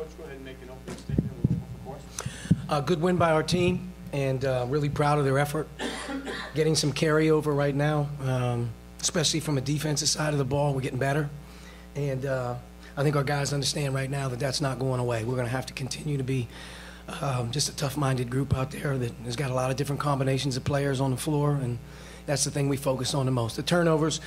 Coach, go ahead and make an opening statement. We'll go for course. Good win by our team, and really proud of their effort. Getting some carryover right now, especially from a defensive side of the ball. We're getting better, and I think our guys understand right now that that's not going away. We're going to have to continue to be just a tough-minded group out there that has got a lot of different combinations of players on the floor, and that's the thing we focus on the most. The turnovers,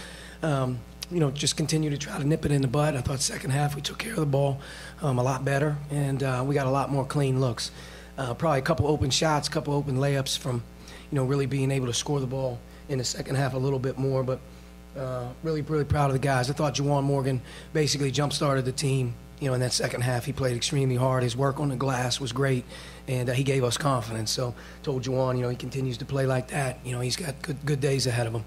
just continue to try to nip it in the bud. I thought second half we took care of the ball a lot better, and we got a lot more clean looks. Probably a couple open shots, a couple open layups from, really being able to score the ball in the second half a little bit more, but really proud of the guys. I thought Juwan Morgan basically jump-started the team, in that second half. He played extremely hard. His work on the glass was great, and he gave us confidence. So told Juwan, he continues to play like that. He's got good days ahead of him.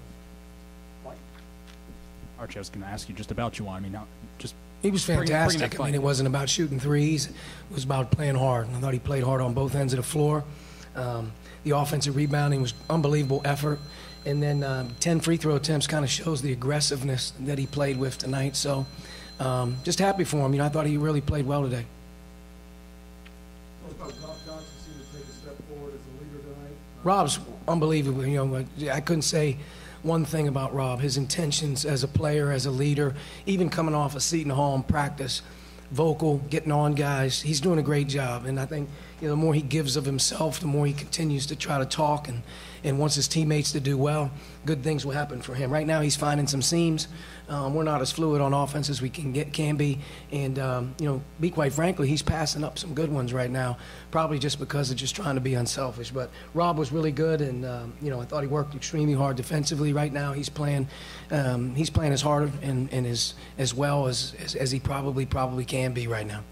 Archie, I was going to ask you just about Juwan. He was fantastic. It wasn't about shooting threes. It was about playing hard. And I thought he played hard on both ends of the floor. The offensive rebounding was unbelievable effort. And then 10 free throw attempts kind of shows the aggressiveness that he played with tonight. So just happy for him. I thought he really played well today. Rob's unbelievable. I couldn't say one thing about Rob. His intentions as a player, as a leader, even coming off a Seton Hall in practice, vocal, getting on guys. He's doing a great job. And I think the more he gives of himself, the more he continues to try to talk and wants his teammates to do well, good things will happen for him. Right now he's finding some seams. We're not as fluid on offense as we can be. And, be quite frankly, he's passing up some good ones right now, probably just because of just trying to be unselfish. But Rob was really good, and, I thought he worked extremely hard defensively. Right now he's playing as hard and as well as he probably can be right now.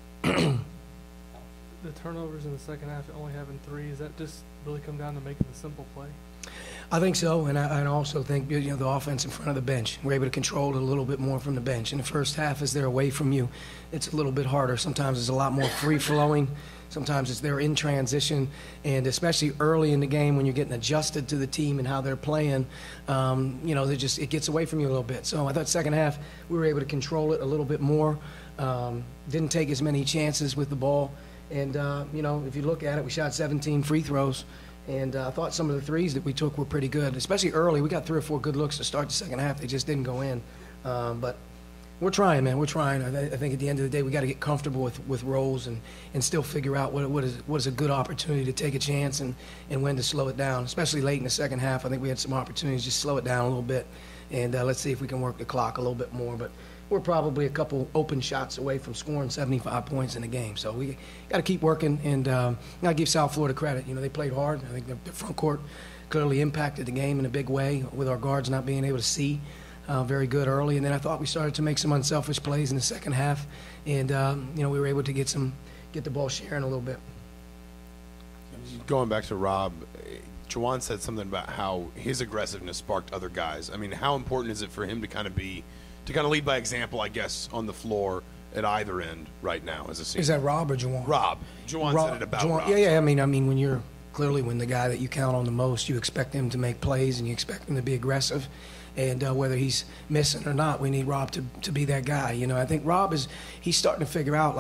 The turnovers in the second half, only having 3, is that just really come down to making the simple play? I think so, and I also think the offense in front of the bench. We're able to control it a little bit more from the bench. In the first half, as they're away from you, it's a little bit harder. Sometimes it's a lot more free-flowing. Sometimes it's they're in transition, and especially early in the game when you're getting adjusted to the team and how they're playing, it gets away from you a little bit. So I thought second half we were able to control it a little bit more. Didn't take as many chances with the ball. And, if you look at it, we shot 17 free throws. And I thought some of the threes that we took were pretty good, especially early. We got 3 or 4 good looks to start the second half. They just didn't go in. But we're trying, man. We're trying. I think at the end of the day, we got to get comfortable with roles and still figure out what is a good opportunity to take a chance and when to slow it down, especially late in the second half. I think we had some opportunities to just slow it down a little bit. And let's see if we can work the clock a little bit more. But we're probably a couple open shots away from scoring 75 points in the game. So we got to keep working, and got to give South Florida credit. They played hard. I think the front court clearly impacted the game in a big way with our guards not being able to see very good early. And then I thought we started to make some unselfish plays in the second half, and we were able to get the ball sharing a little bit. Going back to Rob, Juwan said something about how his aggressiveness sparked other guys. How important is it for him to kind of lead by example, I guess, on the floor at either end right now as a senior? Is that Rob or Juwan? Rob. Juwan said it about Rob. Yeah. When you're when the guy that you count on the most, you expect him to make plays and you expect him to be aggressive. And whether he's missing or not, we need Rob to be that guy. I think Rob he's starting to figure out,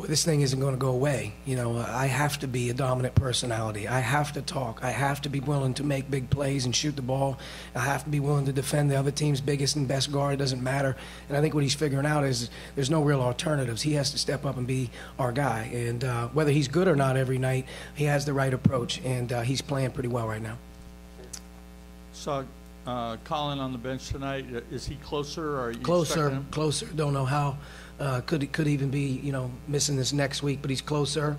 this thing isn't going to go away. I have to be a dominant personality. I have to talk. I have to be willing to make big plays and shoot the ball. I have to be willing to defend the other team's biggest and best guard. It doesn't matter. And I think what he's figuring out is there's no real alternatives. He has to step up and be our guy. And whether he's good or not every night, he has the right approach. And he's playing pretty well right now. Saw Colin on the bench tonight. Is he closer? Or are you Closer. Don't know how. Could even be missing this next week, but he's closer.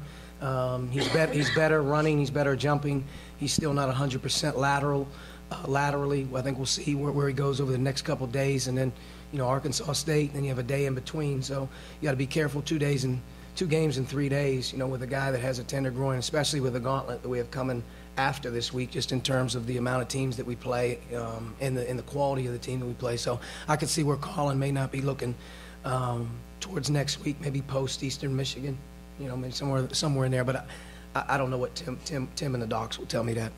He's better running. He's better jumping. He's still not 100% laterally. I think we'll see where he goes over the next couple of days, and then Arkansas State. Then you have a day in between, so you got to be careful. 2 games in 3 days. With a guy that has a tender groin, especially with the gauntlet that we have coming after this week, just in terms of the amount of teams that we play and the quality of the team that we play. So I could see where Colin may not be looking towards next week, maybe post Eastern Michigan, maybe somewhere in there. But I don't know what Tim and the docs will tell me that.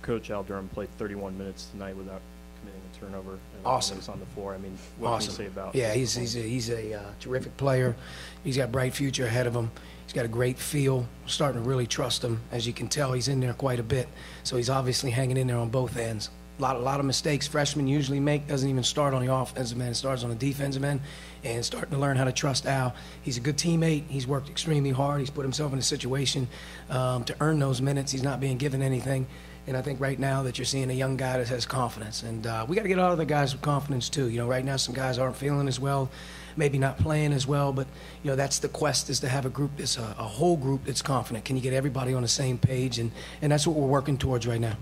Coach Al Durham played 31 minutes tonight without committing a turnover. Awesome. When he's on the floor. I mean, what Awesome. can you say about? Yeah, he's a terrific player. He's got a bright future ahead of him. He's got a great feel. We're starting to really trust him. As you can tell, he's in there quite a bit. So he's obviously hanging in there on both ends. A lot of mistakes freshmen usually make. Doesn't even start on the offensive end. Starts on the defensive end, and starting to learn how to trust Al. He's a good teammate. He's worked extremely hard. He's put himself in a situation to earn those minutes. He's not being given anything. And I think right now that you're seeing a young guy that has confidence. And we got to get all other guys with confidence too. You know, right now some guys aren't feeling as well, maybe not playing as well. But, you know, that's the quest, is to have a group that's a whole group that's confident. Can you get everybody on the same page? And that's what we're working towards right now.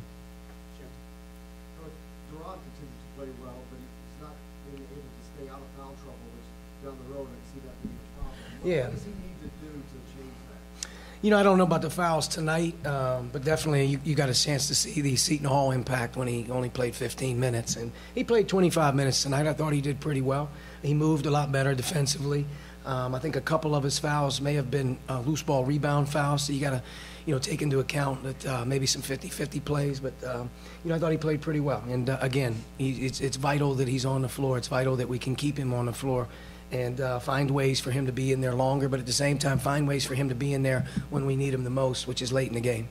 Duran continues to play well, but he's not being able to stay out of foul trouble, which down the road I can see that being a problem. Yeah. What does he need to do to change that? You know, I don't know about the fouls tonight, but definitely you got a chance to see the Seton Hall impact when he only played 15 minutes. And he played 25 minutes tonight. I thought he did pretty well. He moved a lot better defensively. I think a couple of his fouls may have been loose ball rebound fouls, so you got to, you know, take into account that maybe some 50-50 plays. But, you know, I thought he played pretty well. And, again, it's vital that he's on the floor. It's vital that we can keep him on the floor and find ways for him to be in there longer, but at the same time find ways for him to be in there when we need him the most, which is late in the game.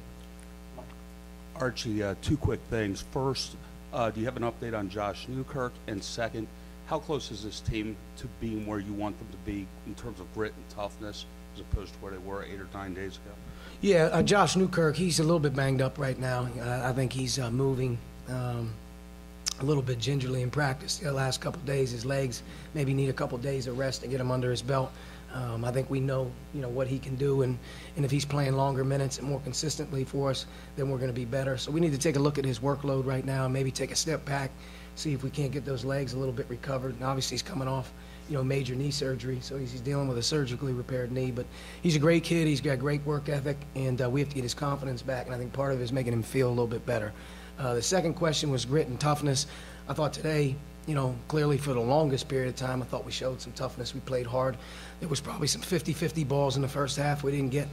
Archie, two quick things. First, do you have an update on Josh Newkirk? And second, how close is this team to being where you want them to be in terms of grit and toughness as opposed to where they were 8 or 9 days ago? Yeah, Josh Newkirk, he's a little bit banged up right now. I think he's moving a little bit gingerly in practice. The last couple of days, his legs maybe need a couple of days of rest to get him under his belt. I think we know, you know, what he can do, and if he's playing longer minutes and more consistently for us, then we're going to be better. So we need to take a look at his workload right now and maybe take a step back, see if we can't get those legs a little bit recovered. And obviously he's coming off, you know, major knee surgery, so he's dealing with a surgically repaired knee. But he's a great kid. He's got great work ethic, and we have to get his confidence back, and I think part of it is making him feel a little bit better. The second question was grit and toughness. I thought today, you know, clearly for the longest period of time, I thought we showed some toughness. We played hard. There was probably some 50-50 balls in the first half we didn't get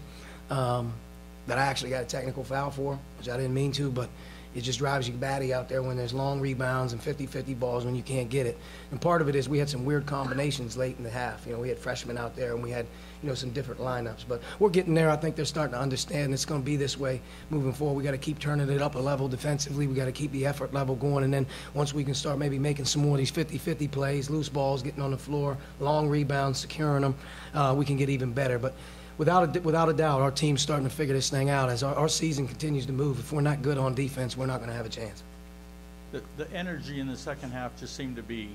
that I actually got a technical foul for, which I didn't mean to, but it just drives you batty out there when there's long rebounds and 50-50 balls when you can't get it. And part of it is we had some weird combinations late in the half. You know, we had freshmen out there and we had, you know, some different lineups. But we're getting there. I think they're starting to understand it's going to be this way moving forward. We got to keep turning it up a level defensively. We got to keep the effort level going. And then once we can start maybe making some more of these 50-50 plays, loose balls, getting on the floor, long rebounds, securing them, we can get even better. But without a doubt, our team's starting to figure this thing out. As our season continues to move, if we're not good on defense, we're not going to have a chance. The energy in the second half just seemed to be,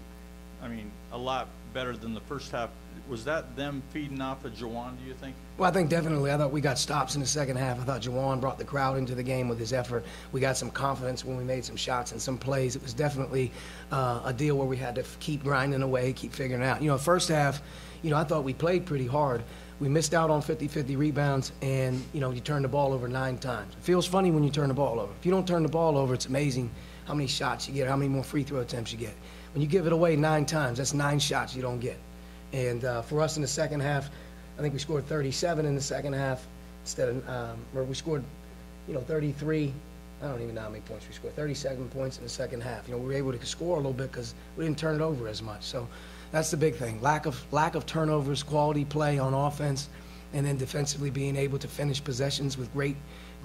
I mean, a lot better than the first half. Was that them feeding off of Jawan, do you think? Well, I think definitely. I thought we got stops in the second half. I thought Jawan brought the crowd into the game with his effort. We got some confidence when we made some shots and some plays. It was definitely a deal where we had to keep grinding away, keep figuring it out. You know, first half, you know, I thought we played pretty hard. We missed out on 50-50 rebounds, and, you know, you turned the ball over 9 times. It feels funny when you turn the ball over. If you don't turn the ball over, it's amazing how many shots you get, how many more free throw attempts you get. When you give it away 9 times, that's 9 shots you don't get. And for us in the second half, I think we scored 37 in the second half instead of, or we scored, you know, 33. I don't even know how many points we scored. 37 points in the second half. You know, we were able to score a little bit because we didn't turn it over as much. So that's the big thing. Lack of turnovers, quality play on offense, and then defensively being able to finish possessions with great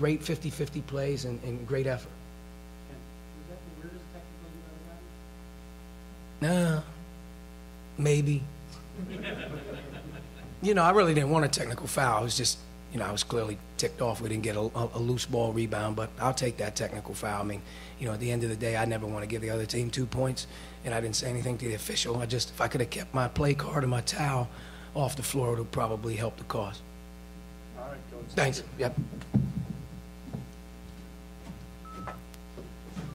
50-50 plays and great effort. Was that the weirdest technical you ever gotten? Maybe. You know, I really didn't want a technical foul. It was just, you know, I was clearly ticked off we didn't get a loose ball rebound, but I'll take that technical foul. I mean, you know, at the end of the day, I never want to give the other team 2 points, and I didn't say anything to the official. I just, if I could have kept my play card and my towel off the floor, it would probably help the cause. All right, Coach. Thanks. Yep.